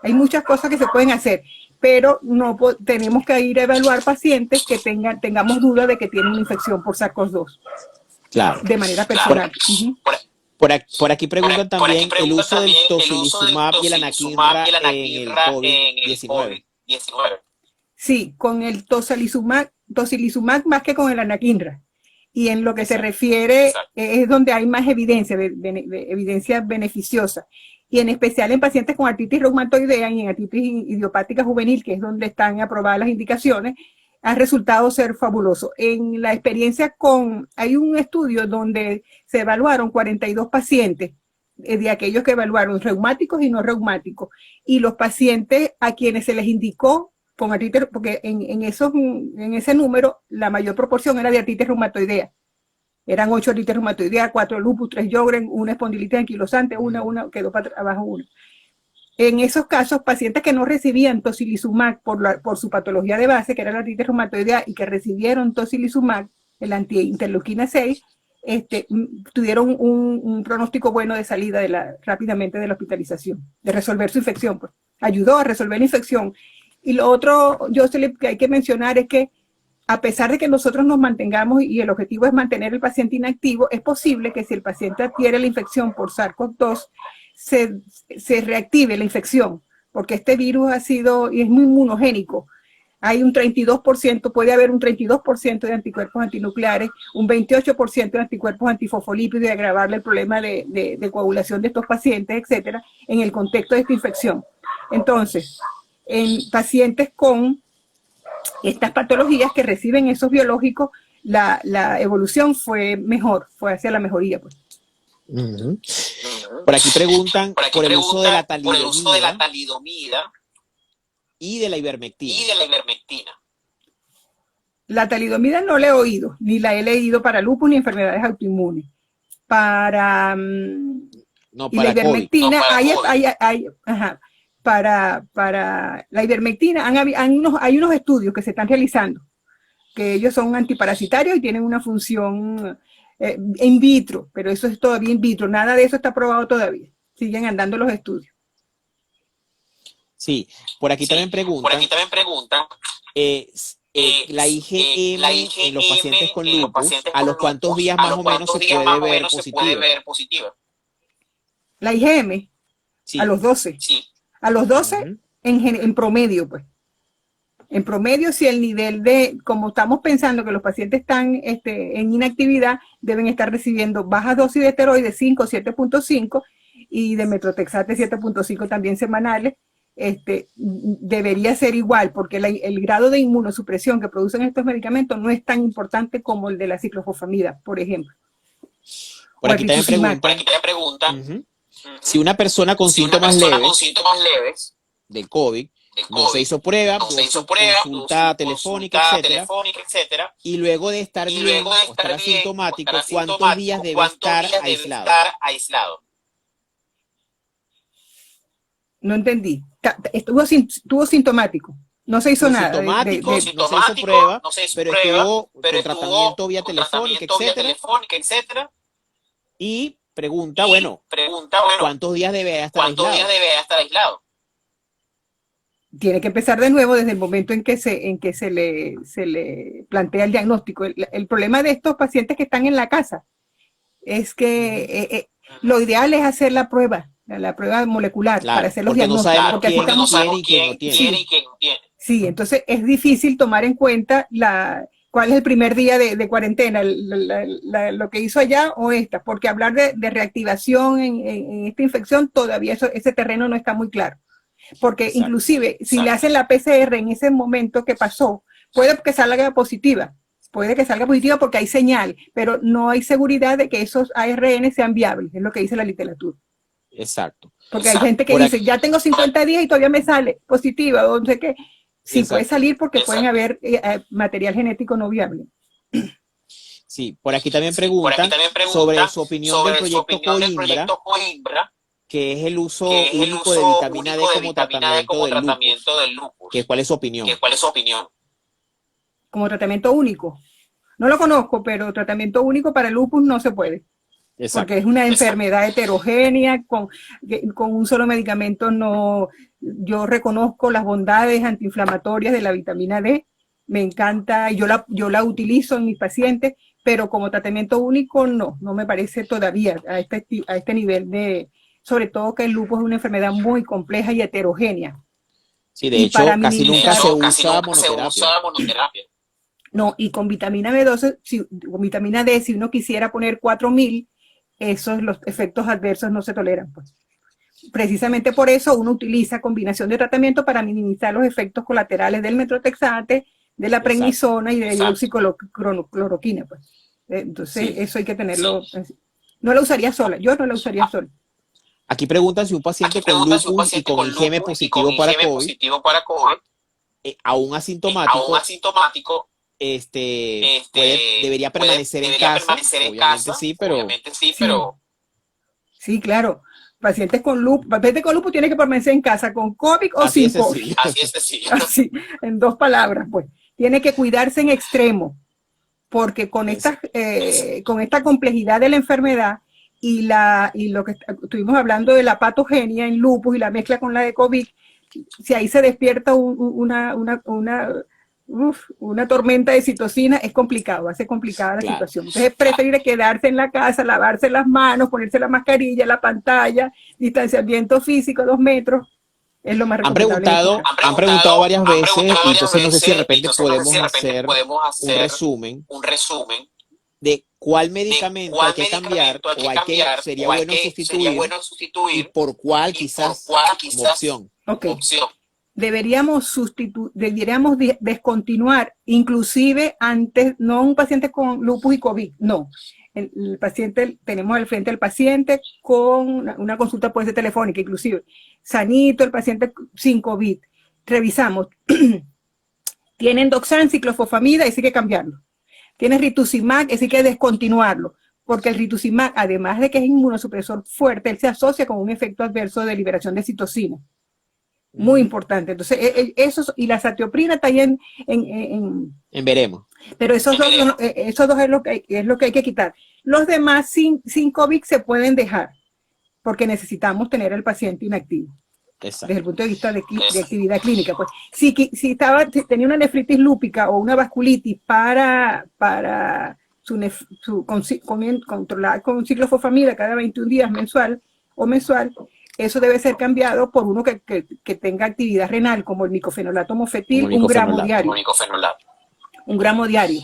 [SPEAKER 2] Hay muchas cosas que se pueden hacer, pero no tenemos que ir a evaluar pacientes que tengamos duda de que tienen una infección por SARS-CoV-2.
[SPEAKER 1] Claro.
[SPEAKER 2] De manera personal.
[SPEAKER 1] Por aquí preguntan también el uso del tocilizumab y el anakinra en el COVID-19.
[SPEAKER 2] Sí, con el tocilizumab más que con el anakinra. Y en lo que se refiere es donde hay más evidencia, evidencia beneficiosa. Y en especial en pacientes con artritis reumatoidea y en artritis idiopática juvenil, que es donde están aprobadas las indicaciones, ha resultado ser fabuloso. En la experiencia hay un estudio donde se evaluaron 42 pacientes, de aquellos que evaluaron reumáticos y no reumáticos, y los pacientes a quienes se les indicó con artritis, porque en ese número la mayor proporción era de artritis reumatoidea. Eran 8 artritis reumatoidea, 4 lupus, 3 Sjögren, una espondilitis anquilosante, una quedó para abajo una. En esos casos, pacientes que no recibían tocilizumab por su patología de base, que era la artritis reumatoidea, y que recibieron tocilizumab, el antiinterleuquina 6, tuvieron un pronóstico bueno de salida rápidamente de la hospitalización, de resolver su infección. Pues. Ayudó a resolver la infección. Y lo otro, Jocelyn, que hay que mencionar es que a pesar de que nosotros nos mantengamos y el objetivo es mantener el paciente inactivo, es posible que si el paciente adquiere la infección por SARS-CoV-2, se reactive la infección, porque este virus es muy inmunogénico. Hay un 32%, puede haber un 32% de anticuerpos antinucleares, un 28% de anticuerpos antifosfolípidos y agravarle el problema de coagulación de estos pacientes, etcétera, en el contexto de esta infección. Entonces, en pacientes con estas patologías que reciben esos biológicos, la evolución fue mejor, fue hacia la mejoría. Pues.
[SPEAKER 1] Por aquí preguntan por el uso de la talidomida y de la ivermectina.
[SPEAKER 2] La talidomida no la he oído, ni la he leído para lupus ni enfermedades autoinmunes. Para la ivermectina, para la ivermectina hay unos estudios que se están realizando, que ellos son antiparasitarios y tienen una función in vitro, pero eso es todavía in vitro, nada de eso está probado todavía, siguen andando los estudios.
[SPEAKER 1] Sí, por aquí también preguntan la IgM en los pacientes con lupus, ¿a los cuántos días más o menos se puede ver positiva?
[SPEAKER 2] La IgM, sí. A los 12. A los 12 en promedio, pues. En promedio, si el nivel de, como estamos pensando que los pacientes están en inactividad, deben estar recibiendo bajas dosis de esteroides 5, 7.5 y de metrotexate 7.5 también semanales, debería ser igual, porque el grado de inmunosupresión que producen estos medicamentos no es tan importante como el de la ciclofosfamida, por ejemplo.
[SPEAKER 1] Por aquí también preguntan si una persona con síntomas leves del COVID no se hizo prueba, consulta telefónica, etcétera, y luego de estar bien o estar asintomático, ¿cuántos días debe estar aislado?
[SPEAKER 2] No entendí. Estuvo sintomático. No se hizo nada.
[SPEAKER 1] No se hizo prueba, pero estuvo con tratamiento vía telefónica, etcétera. Y pregunta, bueno, ¿cuántos días debe estar aislado?
[SPEAKER 2] Tiene que empezar de nuevo desde el momento en que se le plantea el diagnóstico. El problema de estos pacientes que están en la casa es que lo ideal es hacer la prueba molecular, claro, para hacer los diagnósticos. Porque no sabemos quién no tiene. Sí, entonces es difícil tomar en cuenta cuál es el primer día de cuarentena, lo que hizo allá o esta, porque hablar de reactivación en esta infección, todavía ese terreno no está muy claro. Porque inclusive, si le hacen la PCR en ese momento que pasó, puede que salga positiva porque hay señal, pero no hay seguridad de que esos ARN sean viables, es lo que dice la literatura.
[SPEAKER 1] Exacto.
[SPEAKER 2] Porque hay gente que dice, ya tengo 50 días y todavía me sale positiva, o no sé qué. Sí, puede salir porque pueden haber material genético no viable.
[SPEAKER 1] Sí, por aquí también preguntan sobre su opinión del proyecto Coimbra, que es el uso único de vitamina D como tratamiento del lupus. ¿Cuál es su opinión?
[SPEAKER 2] Como tratamiento único. No lo conozco, pero tratamiento único para el lupus no se puede. Exacto. Porque es una enfermedad heterogénea, con un solo medicamento no. Yo reconozco las bondades antiinflamatorias de la vitamina D, me encanta, yo la utilizo en mis pacientes, pero como tratamiento único no me parece todavía a este nivel de, sobre todo que el lupus es una enfermedad muy compleja y heterogénea.
[SPEAKER 1] Sí, de hecho, casi nunca se usa monoterapia.
[SPEAKER 2] No, y con vitamina B12, con vitamina D, si uno quisiera poner 4000, los efectos adversos no se toleran, pues. Precisamente por eso uno utiliza combinación de tratamiento para minimizar los efectos colaterales del metrotexate, de la prednisona y de la hidroxicloroquina, pues. Entonces, eso hay que tenerlo. No la usaría sola, yo no la usaría sola.
[SPEAKER 1] Aquí preguntan si un paciente con lupus y con IgM positivo para COVID, aún asintomático, debería permanecer en casa. Obviamente sí, pero...
[SPEAKER 2] Sí, claro. Pacientes con lupus tienen que permanecer en casa con COVID o sin COVID.
[SPEAKER 1] Así es sencillo.
[SPEAKER 2] Así, en 2 palabras, pues. Tiene que cuidarse en extremo, porque con esta complejidad de la enfermedad y lo que estuvimos hablando de la patogenia en lupus y la mezcla con la de COVID, si ahí se despierta una tormenta de citocina, es complicado, hace complicada la situación. Entonces es preferible quedarse en la casa, lavarse las manos, ponerse la mascarilla, la pantalla, distanciamiento físico 2 metros, es lo más recomendable.
[SPEAKER 1] Han preguntado varias veces, y entonces no sé si de repente podemos hacer un resumen de cuál medicamento hay que cambiar o sería bueno sustituir y por cuál quizás como opción.
[SPEAKER 2] Deberíamos descontinuar, inclusive antes, no un paciente con lupus y COVID, no. El paciente, tenemos al frente al paciente con una consulta puede ser telefónica, inclusive. Sanito, el paciente sin COVID. Revisamos. Tienen Doxan, ciclofosfamida, ese hay que cambiarlo. Tiene rituximab, ese hay que descontinuarlo. Porque el rituximab, además de que es inmunosupresor fuerte, él se asocia con un efecto adverso de liberación de citocina. Muy importante. Entonces, eso y la satioprina está ahí en
[SPEAKER 1] veremos.
[SPEAKER 2] Pero esos dos es lo que hay que quitar. Los demás sin COVID se pueden dejar, porque necesitamos tener al paciente inactivo. Exacto. Desde el punto de vista de actividad clínica. Pues, si tenía una nefritis lúpica o una vasculitis para controlar con ciclofosfamida cada 21 días mensual, eso debe ser cambiado por uno que tenga actividad renal, como el micofenolato mofetil, 1 gramo diario. Un gramo diario.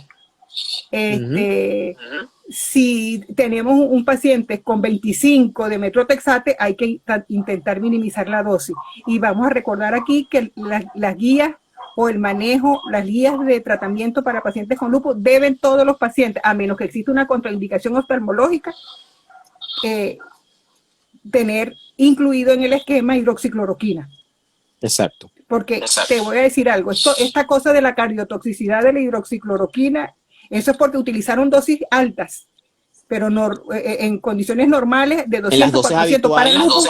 [SPEAKER 2] Si tenemos un paciente con 25 de metrotexate, hay que intentar minimizar la dosis. Y vamos a recordar aquí que las guías o el manejo, las guías de tratamiento para pacientes con lupus deben todos los pacientes, a menos que exista una contraindicación oftalmológica, tener incluido en el esquema hidroxicloroquina.
[SPEAKER 1] Exacto.
[SPEAKER 2] Porque te voy a decir algo, esta cosa de la cardiotoxicidad de la hidroxicloroquina, eso es porque utilizaron dosis altas, pero en condiciones normales de 200, 400 para el lupus,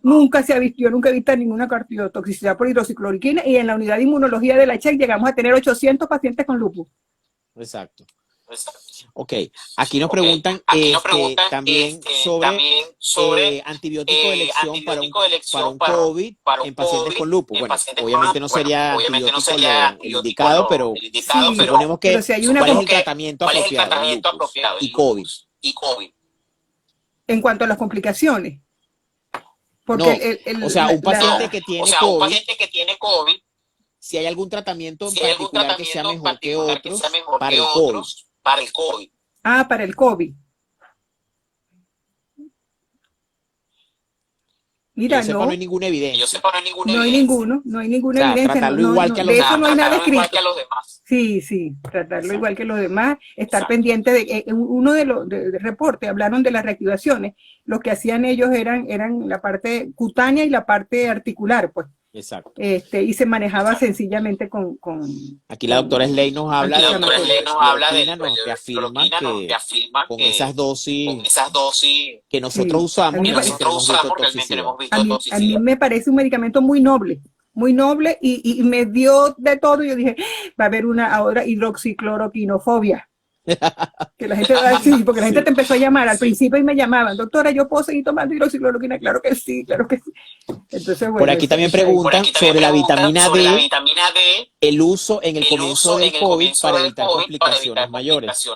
[SPEAKER 2] nunca se ha visto, yo nunca he visto ninguna cardiotoxicidad por hidroxicloroquina, y en la unidad de inmunología de la CHEC llegamos a tener 800 pacientes con lupus.
[SPEAKER 1] Exacto. Ok, aquí nos preguntan, también sobre antibiótico de elección para un COVID en pacientes con lupus. Bueno, obviamente no sería antibiótico lo indicado, pero suponemos que
[SPEAKER 2] si hay
[SPEAKER 1] ¿cuál es el tratamiento apropiado y COVID?
[SPEAKER 2] En cuanto a las complicaciones. Porque
[SPEAKER 1] no, o sea, un paciente que tiene COVID, si hay algún tratamiento en particular que sea mejor que otros para el COVID.
[SPEAKER 2] Ah, para el COVID. Mira,
[SPEAKER 1] no hay ninguna evidencia.
[SPEAKER 2] No hay ninguna evidencia.
[SPEAKER 1] Tratarlo igual que a los demás.
[SPEAKER 2] De eso no hay nada escrito. Sí, tratarlo igual que los demás, estar pendiente de uno de los reportes, hablaron de las reactivaciones. Lo que hacían ellos eran la parte cutánea y la parte articular, pues.
[SPEAKER 1] Exacto.
[SPEAKER 2] Y se manejaba sencillamente con
[SPEAKER 1] aquí la doctora Slay nos habla que afirma que con esas dosis que nosotros usamos,
[SPEAKER 2] a mí me parece un medicamento muy noble y me dio de todo. Yo dije, va a haber ahora hidroxicloroquinofobia. Que la gente va a decir, porque la gente te empezó a llamar al principio y me llamaban, doctora, ¿yo puedo seguir tomando hidroxicloroquina? Claro que sí. Entonces, bueno,
[SPEAKER 1] por aquí también preguntan sobre la vitamina D, el uso en el comienzo del COVID para evitar complicaciones mayores.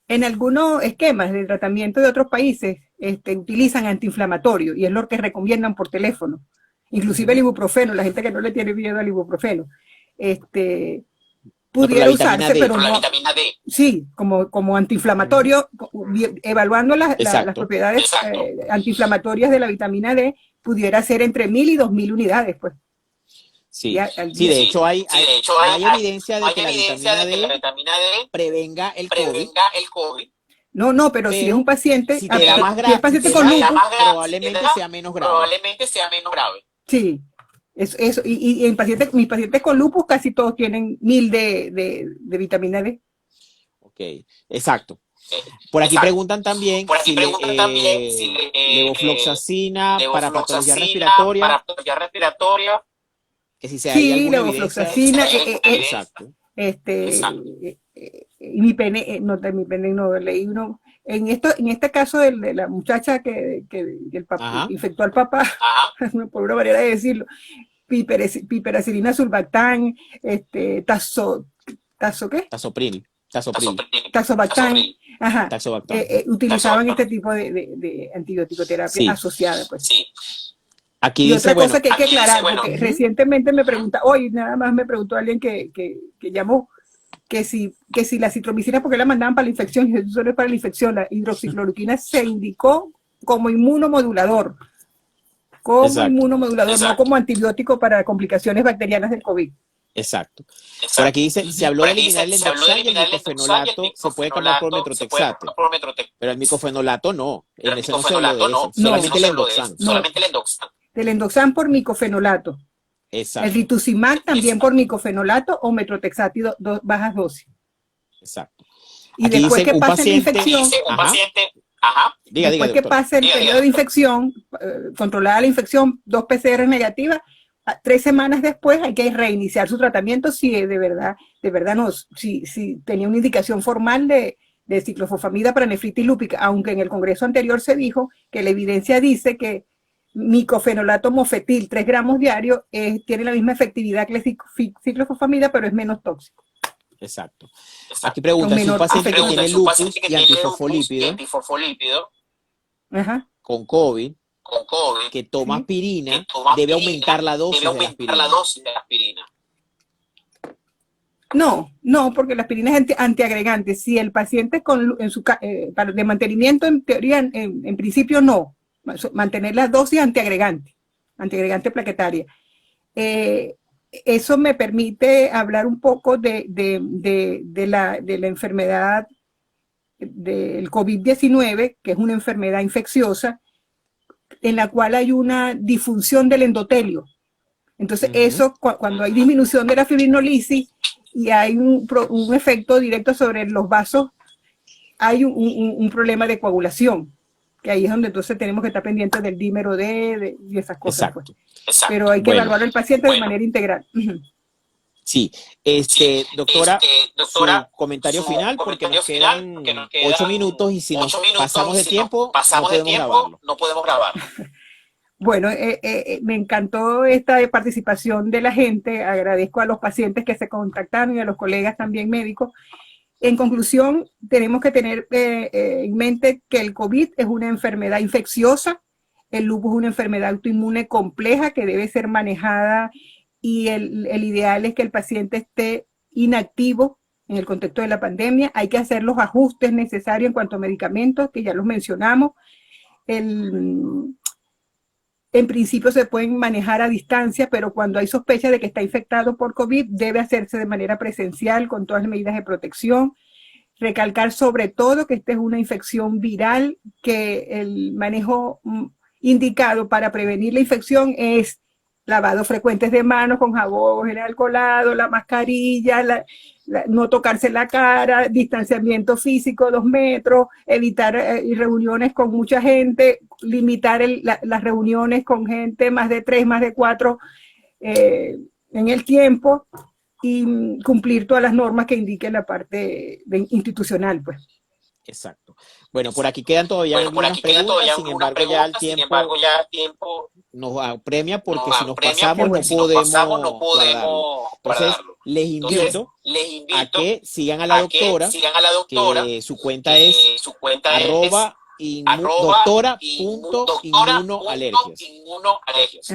[SPEAKER 2] En algunos esquemas de tratamiento de otros países utilizan antiinflamatorio y es lo que recomiendan por teléfono. Inclusive el ibuprofeno, la gente que no le tiene miedo al ibuprofeno. Pudiera usarse, pero no. La vitamina D. Sí, como antiinflamatorio, evaluando las propiedades antiinflamatorias de la vitamina D, pudiera ser entre 1000 y 2000 unidades, pues.
[SPEAKER 1] Sí, de hecho hay evidencia de que la vitamina D prevenga el COVID.
[SPEAKER 2] No, pero si es un paciente,
[SPEAKER 1] si es paciente con lupus, probablemente sea menos grave.
[SPEAKER 2] Sí. Eso, y mis pacientes con lupus casi todos tienen 1000 de vitamina D.
[SPEAKER 1] Ok, exacto. Por aquí preguntan también si levofloxacina para patología respiratoria. Que si hay
[SPEAKER 2] levofloxacina.
[SPEAKER 1] Exacto.
[SPEAKER 2] Leí uno. En este caso de la muchacha que el papá infectó al papá, por una manera de decirlo, piperacilina sulbactam, tazobactam, utilizaban este tipo de antibiótico-terapia asociada, pues. Sí.
[SPEAKER 1] Aquí
[SPEAKER 2] y otra cosa que hay que aclarar, porque recientemente hoy nada más me preguntó alguien que llamó, que si la citromicina, porque la mandaban para la infección, y eso solo es para la infección, la hidroxicloroquina se indicó como inmunomodulador, no como antibiótico para complicaciones bacterianas del COVID.
[SPEAKER 1] Exacto. Por aquí dice, se habló de eliminar el endoxan y el micofenolato se puede cambiar por metrotexate, pero el micofenolato no, en ese no se habló de eso, solamente el endoxan.
[SPEAKER 2] Del endoxan por micofenolato.
[SPEAKER 1] Exacto.
[SPEAKER 2] El rituximab también por micofenolato o metrotexate bajas dosis.
[SPEAKER 1] Exacto.
[SPEAKER 2] Y aquí después que pase la infección, después que pase el periodo de infección, controlada la infección, 2 PCR negativas, 3 semanas después hay que reiniciar su tratamiento si de verdad no, si tenía una indicación formal de ciclofosfamida para nefritis lúpica, aunque en el congreso anterior se dijo que la evidencia dice que micofenolato mofetil 3 gramos diarios tiene la misma efectividad que la ciclofosfamida, pero es menos tóxico.
[SPEAKER 1] Exacto. Aquí pregunta, si un paciente que tiene lupus y antifosfolípido con COVID, que toma
[SPEAKER 2] Sí.
[SPEAKER 1] aspirina debe aumentar la dosis de la aspirina.
[SPEAKER 2] No, porque la aspirina es antiagregante. Si el paciente de mantenimiento, en teoría, en principio no. Mantener la dosis antiagregante plaquetaria. Eso me permite hablar un poco de la enfermedad del COVID-19, que es una enfermedad infecciosa, en la cual hay una disfunción del endotelio. Entonces, eso, cuando hay disminución de la fibrinolisis y hay un efecto directo sobre los vasos, hay un problema de coagulación, que ahí es donde entonces tenemos que estar pendientes del dímero D y esas cosas.
[SPEAKER 1] Exacto.
[SPEAKER 2] Pues. Pero hay que evaluar al paciente de manera integral.
[SPEAKER 1] Sí, doctora, su comentario final, porque nos quedan 8 minutos y si nos pasamos de tiempo, no podemos grabarlo.
[SPEAKER 2] Bueno, me encantó esta participación de la gente. Agradezco a los pacientes que se contactaron y a los colegas también médicos. En conclusión, tenemos que tener en mente que el COVID es una enfermedad infecciosa, el lupus es una enfermedad autoinmune compleja que debe ser manejada y el ideal es que el paciente esté inactivo en el contexto de la pandemia. Hay que hacer los ajustes necesarios en cuanto a medicamentos, que ya los mencionamos. En principio se pueden manejar a distancia, pero cuando hay sospecha de que está infectado por COVID, debe hacerse de manera presencial con todas las medidas de protección. Recalcar sobre todo que esta es una infección viral, que el manejo indicado para prevenir la infección es lavado frecuentes de manos con jabón, gel alcoholado, la mascarilla, no tocarse la cara, distanciamiento físico 2 metros, evitar reuniones con mucha gente, limitar las reuniones con gente más de 3, más de 4 en el tiempo y cumplir todas las normas que indique la parte institucional, pues.
[SPEAKER 1] Exacto. Bueno, por aquí quedan todavía algunas preguntas, sin embargo ya el tiempo nos apremia porque si nos pasamos no podemos guardarlo. Entonces, les invito a que sigan a la doctora, que su cuenta es doctora.inmunoalergias.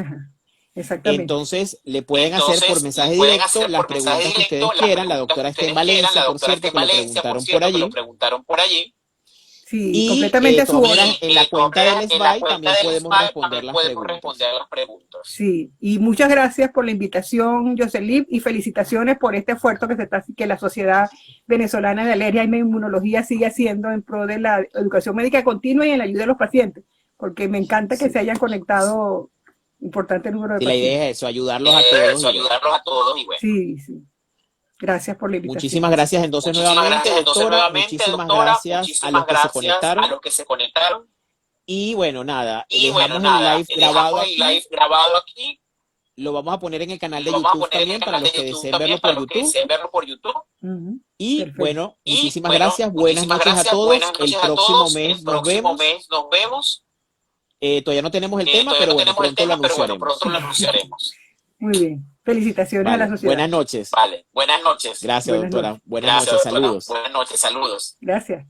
[SPEAKER 2] Exactamente.
[SPEAKER 1] Entonces, le pueden hacer por mensaje directo las preguntas que ustedes quieran. La doctora está en Valencia, por cierto, que lo preguntaron por allí.
[SPEAKER 2] Sí,
[SPEAKER 1] y
[SPEAKER 2] completamente a su hora.
[SPEAKER 1] En la cuenta del SBAI también podemos responder las preguntas.
[SPEAKER 2] Sí, y muchas gracias por la invitación, Jocelyn, y felicitaciones por este esfuerzo que la Sociedad Venezolana de Alergia y Inmunología sigue haciendo en pro de la educación médica continua y en la ayuda de los pacientes, porque me encanta que se hayan conectado importante número de pacientes.
[SPEAKER 1] La idea es eso, ayudarlos a todos. Y bueno.
[SPEAKER 2] Sí. Gracias por la invitación.
[SPEAKER 1] Muchísimas gracias entonces nuevamente, doctora. Muchísimas gracias a los que se conectaron. Y bueno, nada, dejamos el live grabado aquí. Lo vamos a poner en el canal de YouTube también para los que deseen verlo por YouTube. Y perfecto. Bueno, muchísimas gracias. Buenas noches a todos. El próximo mes nos vemos. Todavía no tenemos el tema, pero bueno, pronto lo anunciaremos.
[SPEAKER 2] Muy bien. Felicitaciones a la sociedad.
[SPEAKER 1] Buenas noches. Buenas noches. Gracias, doctora. Buenas noches. Saludos.
[SPEAKER 2] Gracias.